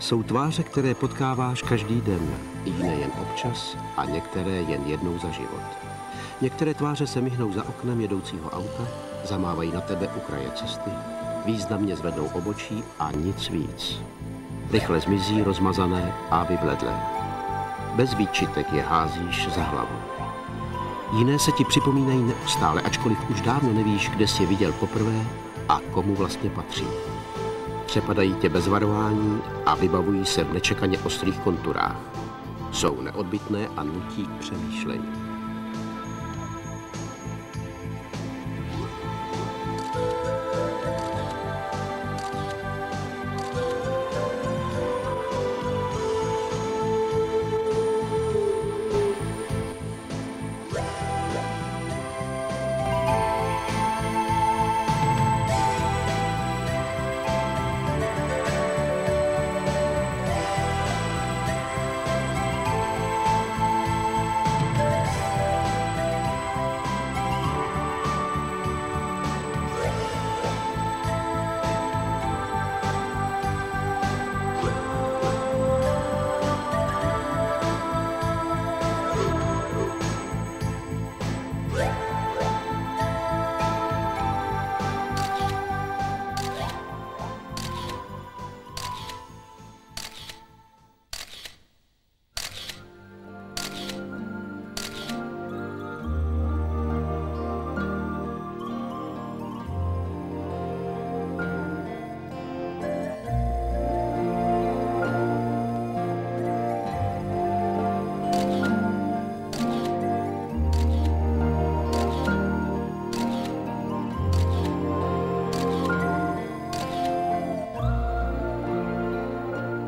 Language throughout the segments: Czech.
Jsou tváře, které potkáváš každý den, jiné jen občas a některé jen jednou za život. Některé tváře se myhnou za oknem jedoucího auta, zamávají na tebe u kraje cesty, významně zvednou obočí a nic víc. Rychle zmizí rozmazané a vybledlé. Bez výčitek je házíš za hlavu. Jiné se ti připomínají neustále, ačkoliv už dávno nevíš, kde jsi je viděl poprvé a komu vlastně patří. Přepadají tě bez varování a vybavují se v nečekaně ostrých konturách. Jsou neodbytné a nutí k přemýšlení.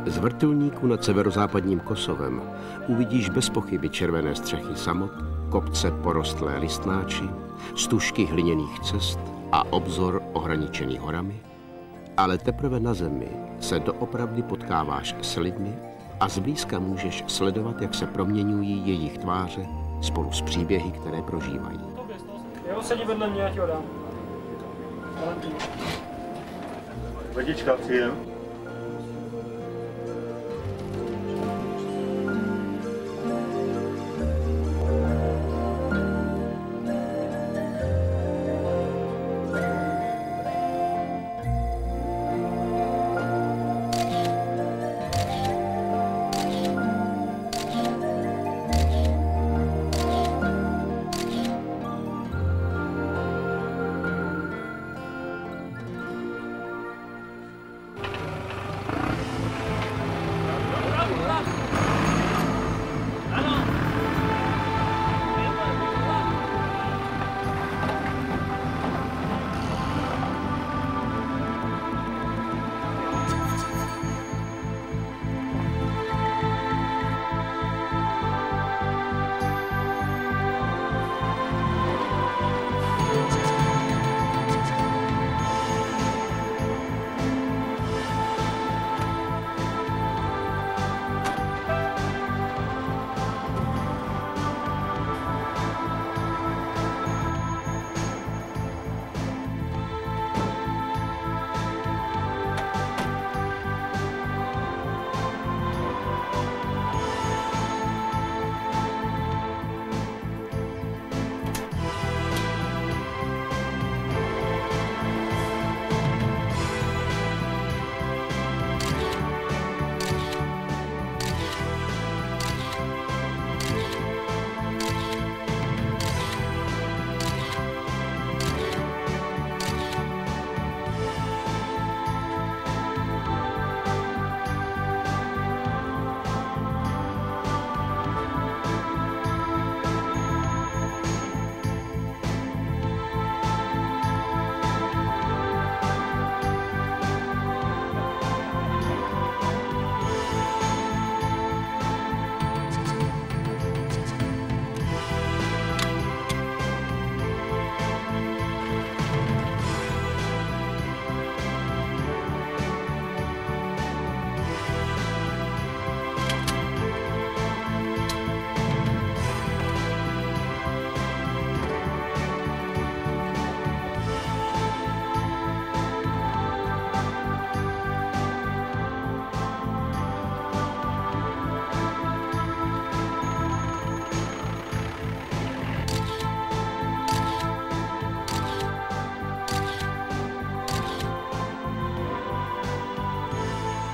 Z vrtulníku nad severozápadním Kosovem uvidíš bez pochyby červené střechy samot, kopce porostlé listnáči, stužky hliněných cest a obzor ohraničený horami, ale teprve na zemi se doopravdy potkáváš s lidmi a zblízka můžeš sledovat, jak se proměňují jejich tváře spolu s příběhy, které prožívají. Jo, sedí vedle mě, já ti ho dám. Vodička, příjem.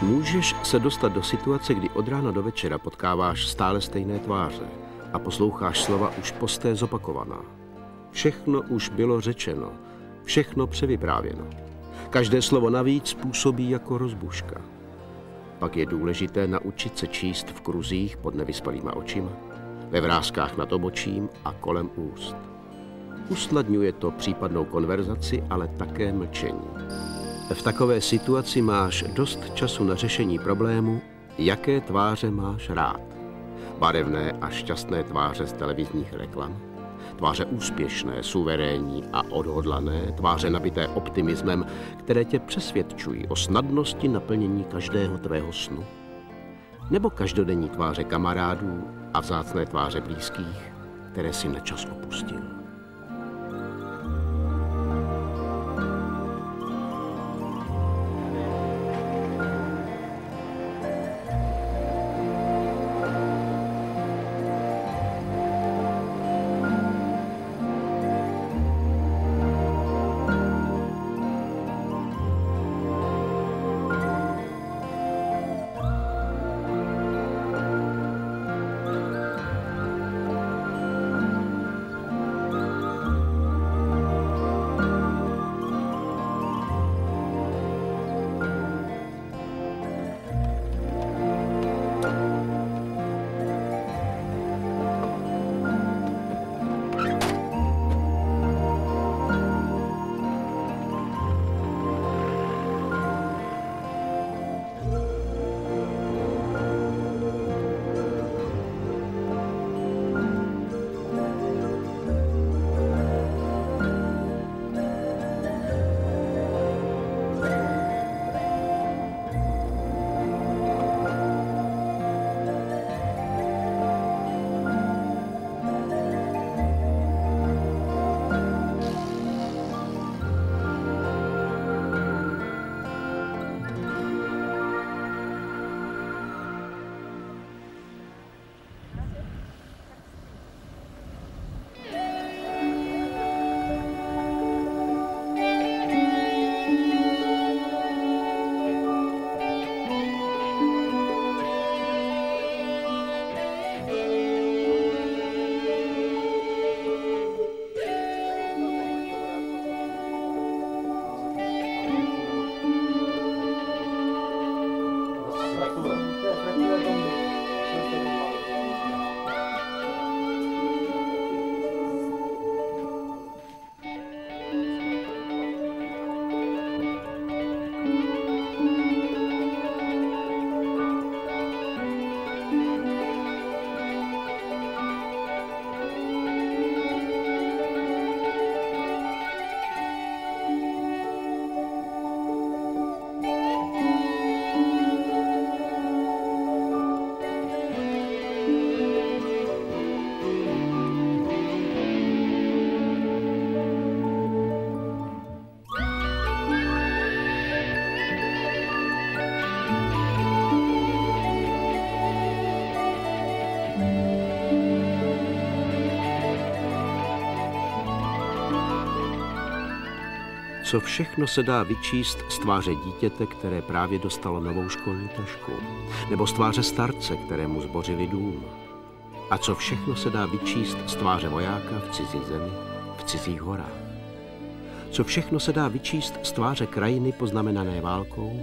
Můžeš se dostat do situace, kdy od rána do večera potkáváš stále stejné tváře a posloucháš slova už posté zopakovaná. Všechno už bylo řečeno, všechno převyprávěno. Každé slovo navíc působí jako rozbuška. Pak je důležité naučit se číst v kruzích pod nevyspalýma očima, ve vráskách nad obočím a kolem úst. Usnadňuje to případnou konverzaci, ale také mlčení. V takové situaci máš dost času na řešení problému, jaké tváře máš rád. Barevné a šťastné tváře z televizních reklam, tváře úspěšné, suverénní a odhodlané, tváře nabité optimismem, které tě přesvědčují o snadnosti naplnění každého tvého snu. Nebo každodenní tváře kamarádů a vzácné tváře blízkých, které si načas opustil. Co všechno se dá vyčíst z tváře dítěte, které právě dostalo novou školní tašku, nebo z tváře starce, kterému zbořili dům. A co všechno se dá vyčíst z tváře vojáka v cizí zemi, v cizích horách. Co všechno se dá vyčíst z tváře krajiny poznamenané válkou,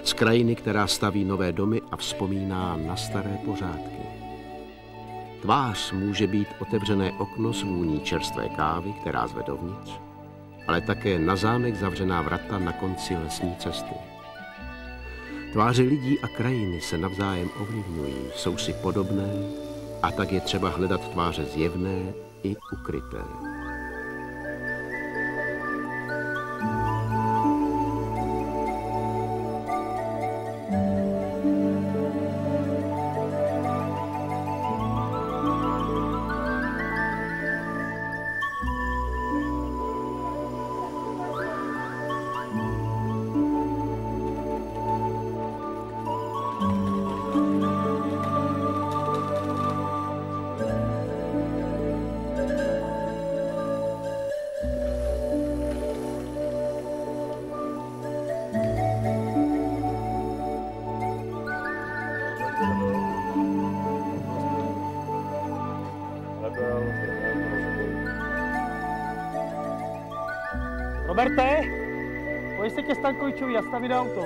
z krajiny, která staví nové domy a vzpomíná na staré pořádky. Tvář může být otevřené okno s vůní čerstvé kávy, která zve dovnitř, ale také na zámek zavřená vrata na konci lesní cesty. Tváře lidí a krajiny se navzájem ovlivňují, jsou si podobné a tak je třeba hledat tváře zjevné i ukryté. Roberte, pojď se ke Stankovičovi a staví na auto.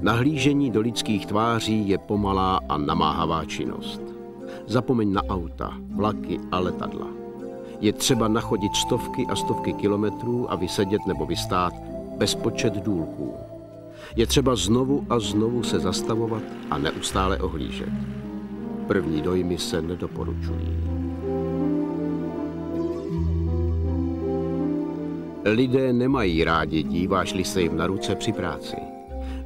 Nahlížení do lidských tváří je pomalá a namáhavá činnost. Zapomeň na auta, vlaky a letadla. Je třeba nachodit stovky a stovky kilometrů a vysedět nebo vystát bezpočet důlků. Je třeba znovu a znovu se zastavovat a neustále ohlížet. První dojmy se nedoporučují. Lidé nemají rádi, díváš-li se jim na ruce při práci.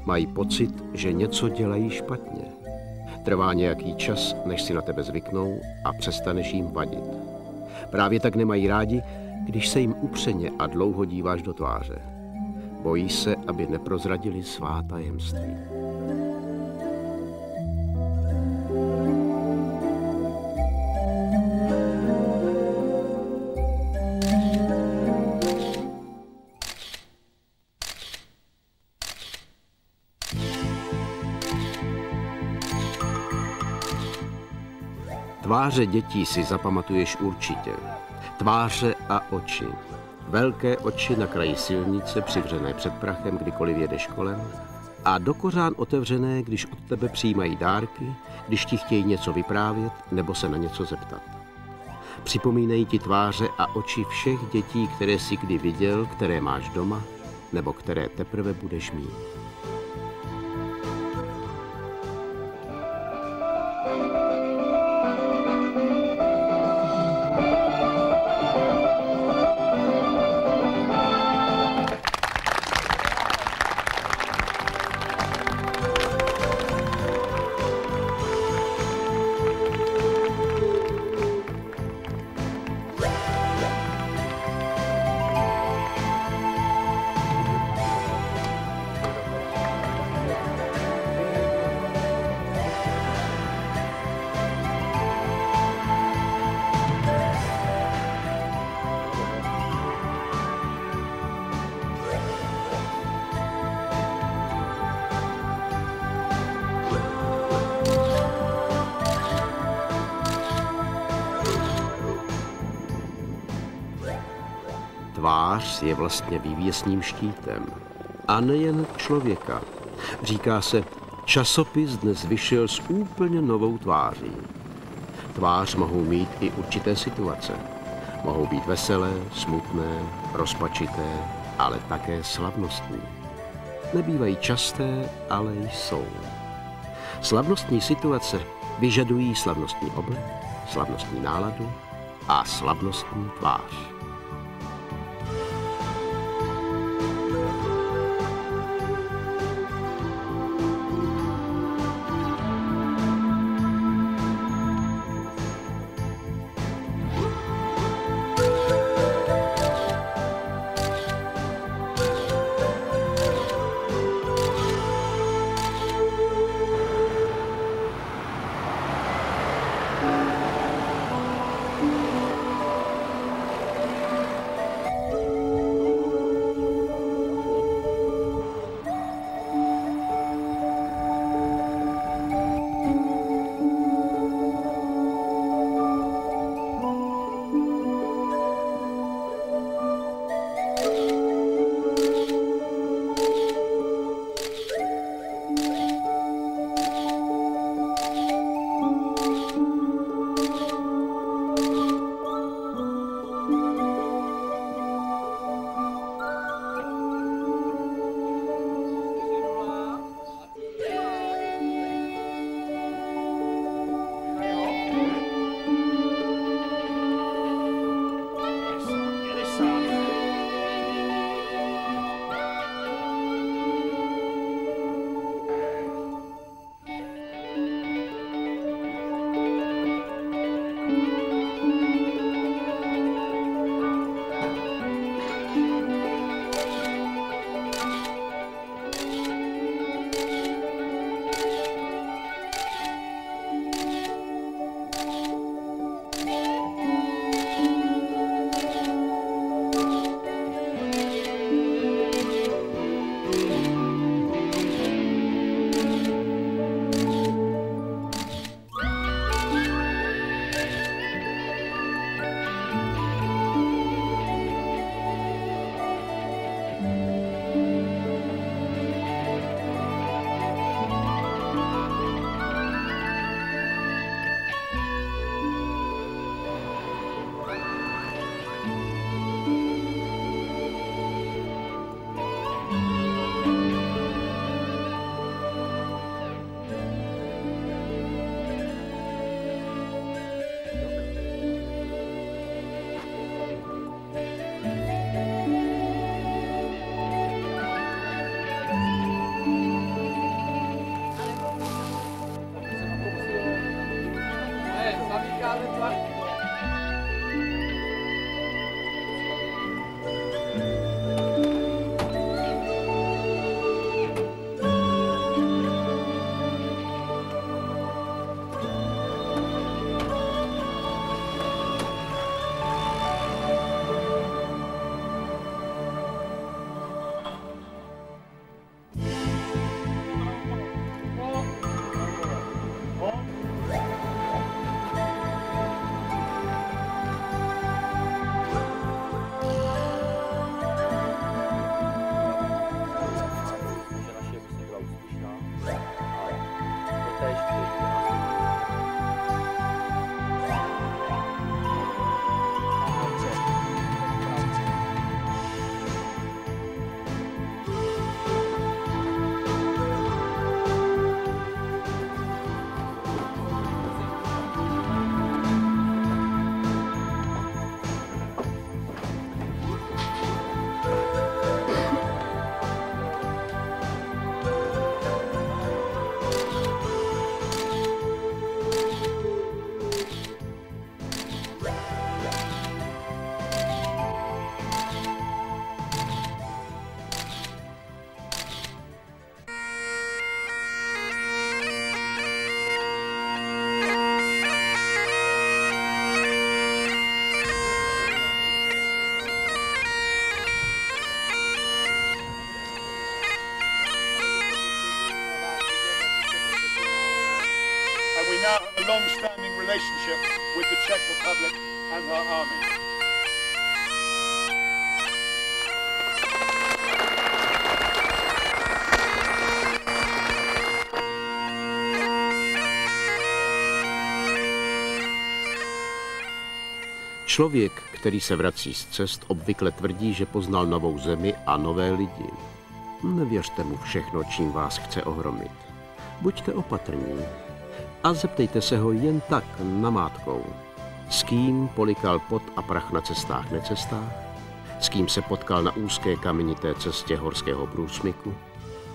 Mají pocit, že něco dělají špatně. Trvá nějaký čas, než si na tebe zvyknou a přestaneš jim vadit. Právě tak nemají rádi, když se jim upřeně a dlouho díváš do tváře. Bojí se, aby neprozradili svá tajemství. Tváře dětí si zapamatuješ určitě. Tváře a oči. Velké oči na kraji silnice, přivřené před prachem, kdykoliv jedeš kolem, a dokořán otevřené, když od tebe přijímají dárky, když ti chtějí něco vyprávět nebo se na něco zeptat. Připomínají ti tváře a oči všech dětí, které jsi kdy viděl, které máš doma, nebo které teprve budeš mít. Tvář je vlastně vývěsním štítem. A nejen člověka. Říká se, časopis dnes vyšel s úplně novou tváří. Tvář mohou mít i určité situace. Mohou být veselé, smutné, rozpačité, ale také slavnostní. Nebývají časté, ale jsou. Slavnostní situace vyžadují slavnostní oblek, slavnostní náladu a slavnostní tvář. long-standing relationship with the Czech Republic and her army. Člověk, který se vrací z cest, obvykle tvrdí, že poznal novou zemi a nové lidi. Nevěřte mu všechno, čím vás chce ohromit. Buďte opatrní a zeptejte se ho jen tak namátkou. S kým polikal pot a prach na cestách necestách? S kým se potkal na úzké kamenité cestě horského průsmyku?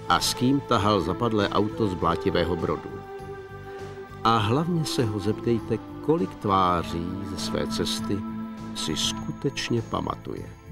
A s kým tahal zapadlé auto z blátivého Brodu? A hlavně se ho zeptejte, kolik tváří ze své cesty si skutečně pamatuje.